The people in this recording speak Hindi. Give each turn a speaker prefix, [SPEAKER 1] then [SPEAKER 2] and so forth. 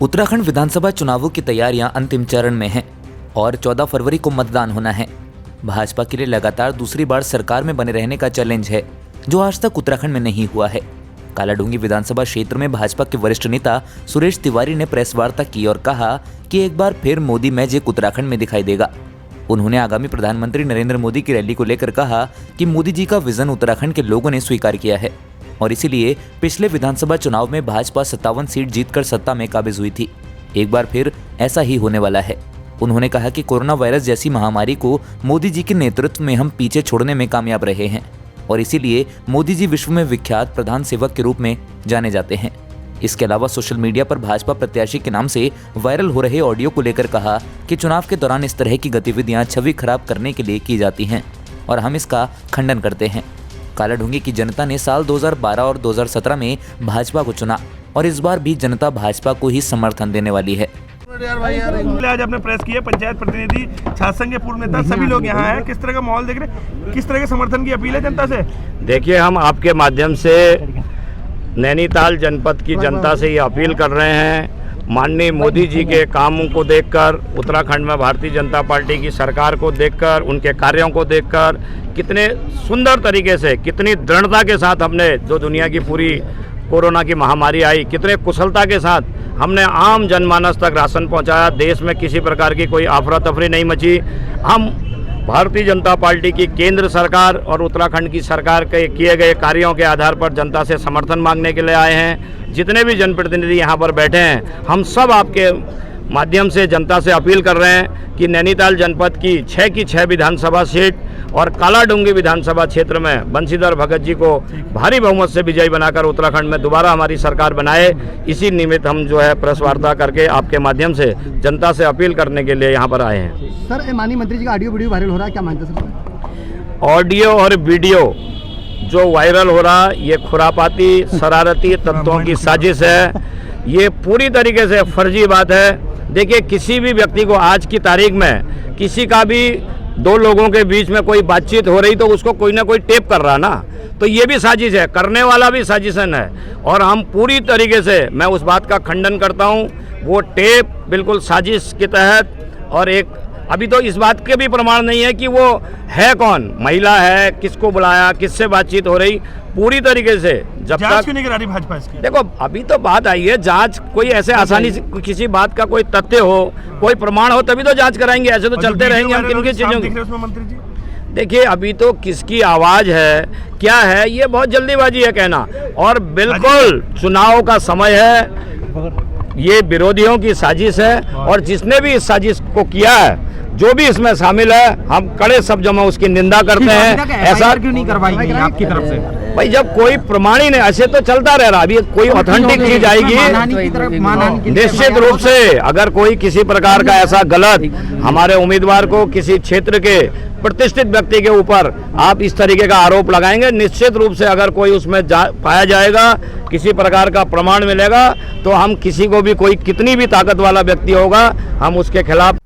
[SPEAKER 1] उत्तराखंड विधानसभा चुनावों की तैयारियां अंतिम चरण में हैं और 14 फरवरी को मतदान होना है। भाजपा के लिए लगातार दूसरी बार सरकार में बने रहने का चैलेंज है, जो आज तक उत्तराखंड में नहीं हुआ है। कालाडूंगी विधानसभा क्षेत्र में भाजपा के वरिष्ठ नेता सुरेश तिवारी ने प्रेस वार्ता की और कहा कि एक बार फिर मोदी मैजिक उत्तराखंड में दिखाई देगा। उन्होंने आगामी प्रधानमंत्री नरेंद्र मोदी की रैली को लेकर कहा कि मोदी जी का विजन उत्तराखंड के लोगों ने स्वीकार किया है और इसीलिए पिछले विधानसभा चुनाव में भाजपा 57 सीट जीतकर सत्ता में काबिज हुई थी। एक बार फिर ऐसा ही होने वाला है। उन्होंने कहा कि कोरोना वायरस जैसी महामारी को मोदी जी के नेतृत्व में हम पीछे छोड़ने में कामयाब रहे हैं और इसीलिए मोदी जी विश्व में विख्यात प्रधान सेवक के रूप में जाने जाते हैं। इसके अलावा सोशल मीडिया पर भाजपा प्रत्याशी के नाम से वायरल हो रहे ऑडियो को लेकर कहा कि चुनाव के दौरान इस तरह की गतिविधियां छवि खराब करने के लिए की जाती हैं और हम इसका खंडन करते हैं। कालाडूंगी की जनता ने साल 2012 और 2017 में भाजपा को चुना और इस बार भी जनता भाजपा को ही समर्थन देने वाली है।
[SPEAKER 2] आज आपने प्रेस की है, पंचायत प्रतिनिधि, छात्र संघ के पूर्व नेता, सभी लोग यहाँ हैं। किस तरह का माहौल देख रहे हैं, किस तरह के समर्थन की अपील है जनता से?
[SPEAKER 3] देखिए, हम आपके माध्यम से नैनीताल जनपद की जनता से ये अपील कर रहे हैं, माननीय मोदी जी के कामों को देखकर, उत्तराखंड में भारतीय जनता पार्टी की सरकार को देखकर, उनके कार्यों को देखकर, कितने सुंदर तरीके से, कितनी दृढ़ता के साथ हमने जो दुनिया की पूरी कोरोना की महामारी आई, कितने कुशलता के साथ हमने आम जनमानस तक राशन पहुंचाया। देश में किसी प्रकार की कोई अफरा तफरी नहीं मची। हम भारतीय जनता पार्टी की केंद्र सरकार और उत्तराखंड की सरकार के किए गए कार्यों के आधार पर जनता से समर्थन मांगने के लिए आए हैं। जितने भी जनप्रतिनिधि यहाँ पर बैठे हैं, हम सब आपके माध्यम से जनता से अपील कर रहे हैं कि नैनीताल जनपद की 6 की 6 विधानसभा सीट और कालाडूंगी विधानसभा क्षेत्र में बंशीधर भगत जी को भारी बहुमत से विजयी बनाकर उत्तराखंड में दोबारा हमारी सरकार बनाए। इसी निमित्त हम जो है प्रेस वार्ता करके आपके माध्यम से जनता से अपील करने के लिए यहाँ पर आए हैं।
[SPEAKER 4] सर, माननीय मंत्री जी का ऑडियो वीडियो वायरल हो रहा है, क्या मानते हैं सर?
[SPEAKER 3] ऑडियो और वीडियो जो वायरल हो रहा, ये खुरापाती शरारती तत्वों की साजिश है। ये पूरी तरीके से फर्जी बात है। देखिए, किसी भी व्यक्ति को आज की तारीख में किसी का भी दो लोगों के बीच में कोई बातचीत हो रही तो उसको कोई ना कोई टेप कर रहा ना, तो ये भी साजिश है, करने वाला भी साजिशन है। और हम पूरी तरीके से, मैं उस बात का खंडन करता हूँ। वो टेप बिल्कुल साजिश के तहत, और एक अभी तो इस बात के भी प्रमाण नहीं है कि वो है कौन, महिला है, किसको बुलाया, किससे बातचीत हो रही, पूरी तरीके से जब
[SPEAKER 2] जांच
[SPEAKER 3] तक
[SPEAKER 2] क्यों नहीं करा रही भाजपा इसकी?
[SPEAKER 3] देखो, अभी तो बात आई है, जांच कोई ऐसे आसानी से किसी बात का कोई तथ्य हो, कोई प्रमाण हो तभी तो जांच कराएंगे। ऐसे तो चलते रहेंगे हम किन चीजों की।
[SPEAKER 2] मंत्री जी
[SPEAKER 3] देखिए, अभी तो किसकी आवाज है, क्या है, ये बहुत जल्दीबाजी है कहना। और बिल्कुल चुनाव का समय है, ये विरोधियों की साजिश है और जिसने भी इस साजिश को किया है, जो भी इसमें शामिल है, हम कड़े शब्दों में उसकी निंदा करते हैं। ऐसा
[SPEAKER 4] क्यों नहीं करवाई गई आपकी तरफ से?
[SPEAKER 3] भाई, जब कोई प्रमाण ही नहीं, ऐसे तो चलता रह रहा। अभी कोई ऑथेंटिक चीज आएगी निश्चित रूप से। अगर कोई किसी प्रकार का ऐसा गलत हमारे उम्मीदवार को, किसी क्षेत्र के प्रतिष्ठित व्यक्ति के ऊपर आप इस तरीके का आरोप लगाएंगे, निश्चित रूप से अगर कोई उसमें पाया जाएगा, किसी प्रकार का प्रमाण मिलेगा, तो हम किसी को भी, कोई कितनी भी ताकत वाला व्यक्ति होगा, हम उसके खिलाफ